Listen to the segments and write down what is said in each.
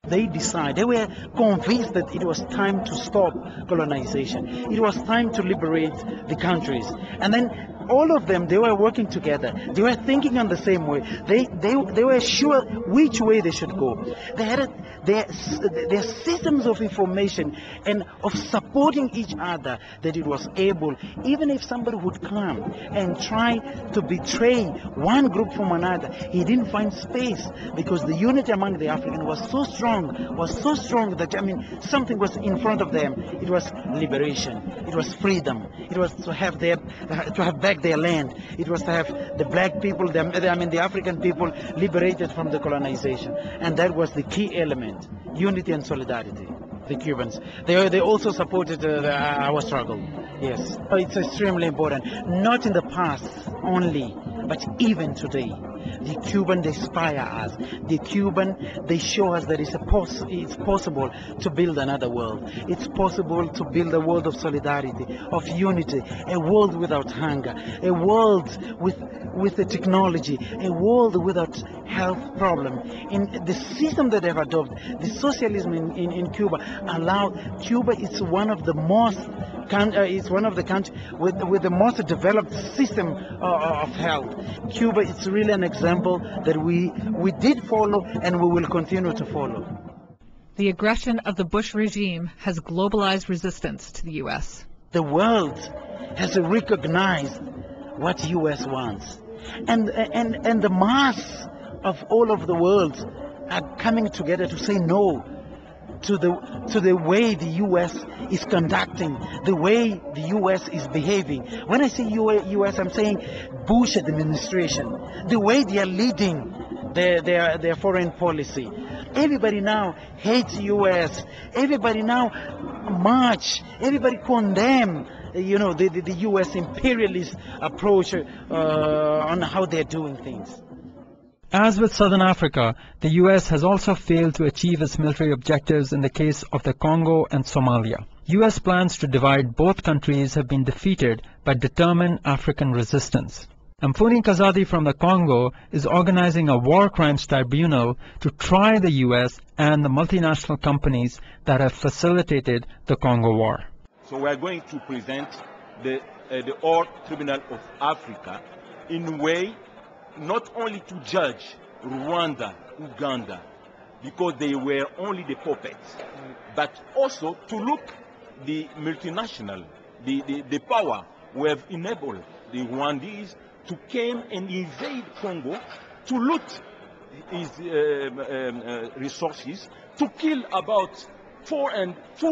They were convinced that it was time to stop colonization. It was time to liberate the countries. And then all of them, they were working together. They were thinking on the same way. They were sure which way they should go. They had their systems of information and of supporting each other, that it was able, even if somebody would come and try to betray one group from another, he didn't find space, because the unity among the Africans was so strong that, I mean, something was in front of them. It was liberation. It was freedom. It was to have back their land. It was to have the black people, the African people, liberated from the colonization. And that was the key element: unity and solidarity. The Cubans, they also supported our struggle. Yes, it's extremely important. Not in the past only, but even today. The Cuban, they inspire us. The Cuban, they show us that it's possible to build another world. It's possible to build a world of solidarity, of unity, a world without hunger, a world with the technology, a world without health problem. In the system that they've adopted, the socialism in Cuba allowed. Cuba is one of the most countries with the most developed system of health. Cuba is really an example that we did follow, and we will continue to follow. The aggression of the Bush regime has globalized resistance to the U.S. The world has recognized what the U.S. wants, and the mass of all of the world are coming together to say no to the way the U.S. is conducting, the way the U.S. is behaving. When I say U.S., I'm saying Bush administration, the way they are leading their foreign policy. Everybody now hates U.S. Everybody now march. Everybody condemn, the U.S. imperialist approach on how they're doing things. As with Southern Africa, the U.S. has also failed to achieve its military objectives in the case of the Congo and Somalia. U.S. plans to divide both countries have been defeated by determined African resistance. Mfuni Kazadi from the Congo is organizing a war crimes tribunal to try the U.S. and the multinational companies that have facilitated the Congo War. So we are going to present the War Tribunal of Africa in a way not only to judge Rwanda, Uganda, because they were only the puppets, but also to look the multinational, the power who have enabled the Rwandese to come and invade Congo, to loot his resources, to kill about 4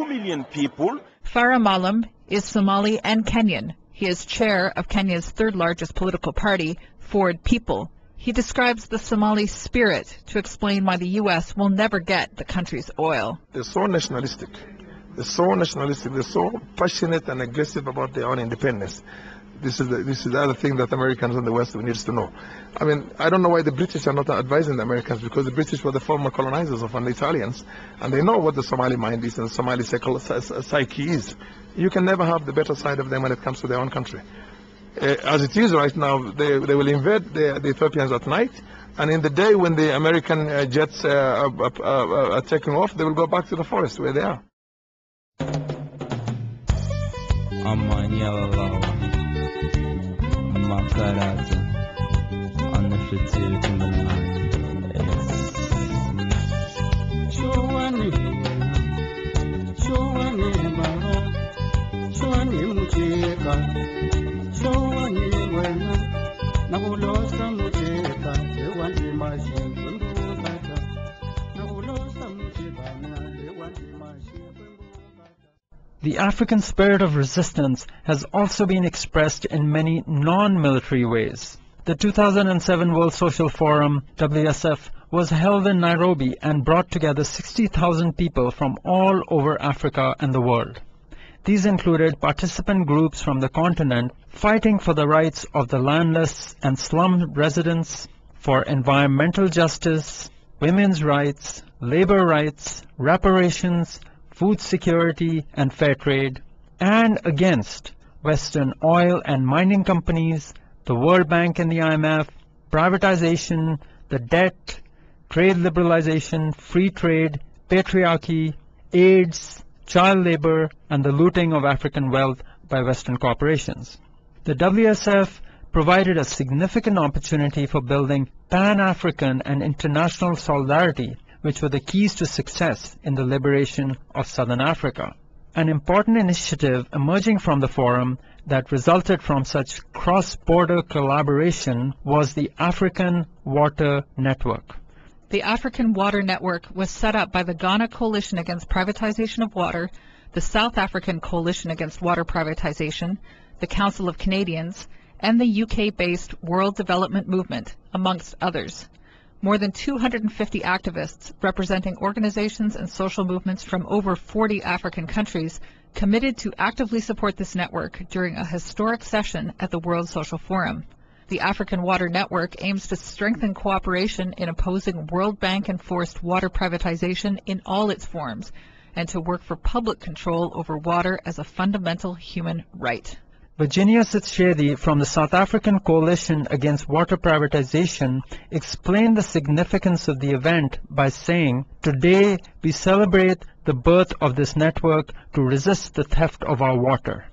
million people. Farah Malam is Somali and Kenyan. He is chair of Kenya's third largest political party, Forward People. He describes the Somali spirit to explain why the U.S. will never get the country's oil. They're so nationalistic. They're so passionate and aggressive about their own independence. This is the other thing that Americans and the West needs to know. I mean, I don't know why the British are not advising the Americans, because the British were the former colonizers of the Italians, and they know what the Somali mind is and the Somali psyche is. You can never have the better side of them when it comes to their own country. As it is right now, they will invade the Ethiopians at night, and in the day when the American jets are taking off, they will go back to the forest where they are. The African spirit of resistance has also been expressed in many non-military ways. The 2007 World Social Forum, WSF, was held in Nairobi and brought together 60,000 people from all over Africa and the world. These included participant groups from the continent fighting for the rights of the landless and slum residents, for environmental justice, women's rights, labor rights, reparations, food security and fair trade, and against Western oil and mining companies, the World Bank and the IMF, privatization, the debt, trade liberalization, free trade, patriarchy, AIDS, child labor, and the looting of African wealth by Western corporations. The WSF provided a significant opportunity for building Pan-African and international solidarity, which were the keys to success in the liberation of Southern Africa. An important initiative emerging from the forum that resulted from such cross-border collaboration was the African Water Network. The African Water Network was set up by the Ghana Coalition Against Privatization of Water, the South African Coalition Against Water Privatization, the Council of Canadians, and the UK-based World Development Movement, amongst others. More than 250 activists representing organizations and social movements from over 40 African countries committed to actively support this network during a historic session at the World Social Forum. The African Water Network aims to strengthen cooperation in opposing World Bank-enforced water privatization in all its forms, and to work for public control over water as a fundamental human right. Virginia Sitshedi from the South African Coalition Against Water Privatization explained the significance of the event by saying, "Today we celebrate the birth of this network to resist the theft of our water.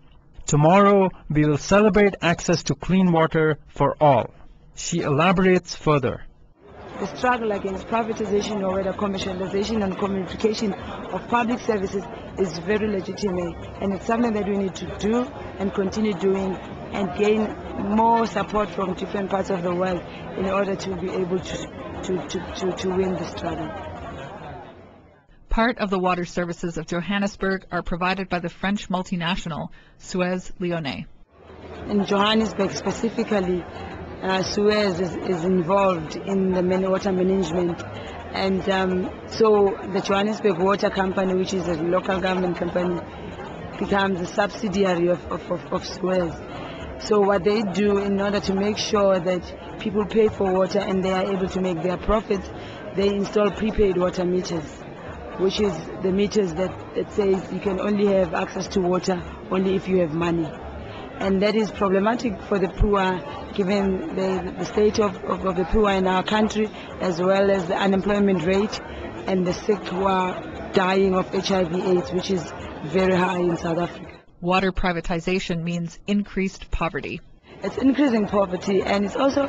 Tomorrow we will celebrate access to clean water for all." She elaborates further. The struggle against privatization or whether commercialization and commodification of public services is very legitimate, and it's something that we need to do and continue doing and gain more support from different parts of the world in order to be able to win the struggle. Part of the water services of Johannesburg are provided by the French multinational Suez Lyonnais. In Johannesburg specifically, Suez is involved in the water management, and so the Johannesburg Water Company, which is a local government company, becomes a subsidiary of Suez. So what they do in order to make sure that people pay for water and they are able to make their profits, they install prepaid water meters, which is the meters that says you can only have access to water only if you have money. And that is problematic for the poor, given the state of the poor in our country, as well as the unemployment rate and the sick who are dying of HIV/AIDS, which is very high in South Africa. Water privatization means increased poverty. It's increasing poverty, and it's also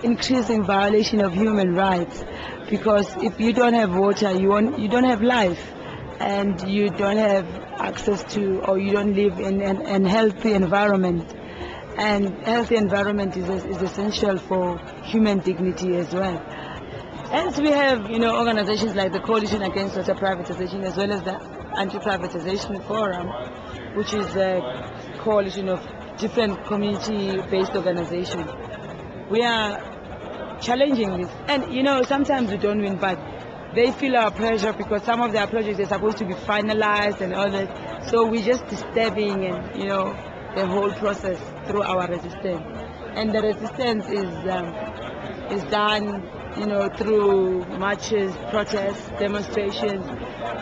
increasing violation of human rights, because if you don't have water, you don't have life, and you don't have access to, or you don't live in an healthy environment. And healthy environment is essential for human dignity as well. As we have, organizations like the Coalition Against Water Privatization, as well as the Anti-Privatization Forum, which is a coalition of different community-based organizations. We are challenging this, and sometimes we don't win, but they feel our pressure because some of their projects are supposed to be finalized and all that. So we're just disturbing and the whole process through our resistance. And the resistance is done through marches, protests, demonstrations,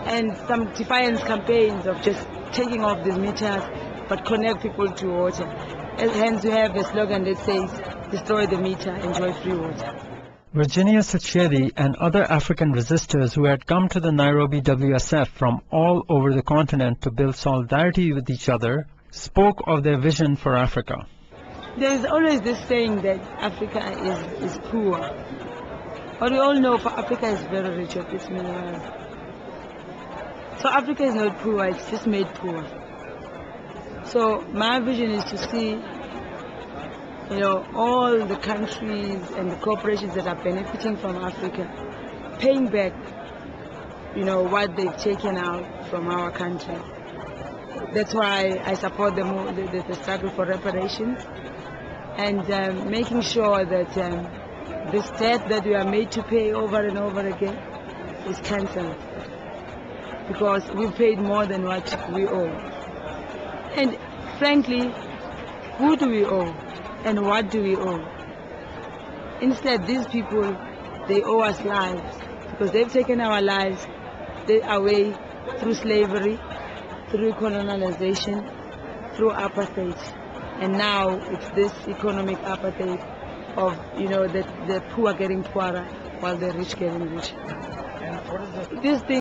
and some defiance campaigns of just taking off the meters but connect people to water. And hence we have a slogan that says, "Destroy the meter, enjoy free water." Virginia Sitshedi and other African resistors who had come to the Nairobi WSF from all over the continent to build solidarity with each other spoke of their vision for Africa. There is always this saying that Africa is poor. But we all know Africa is very rich of its minerals. So Africa is not poor, it's just made poor. So my vision is to see all the countries and the corporations that are benefiting from Africa paying back, what they've taken out from our country. That's why I support the struggle for reparations and making sure that this debt that we are made to pay over and over again is cancelled, because we've paid more than what we owe. And frankly, who do we owe? And what do we owe? Instead, these people, they owe us lives, because they've taken our lives away through slavery, through colonization, through apartheid. And now it's this economic apartheid of, the poor getting poorer while the rich getting richer. This thing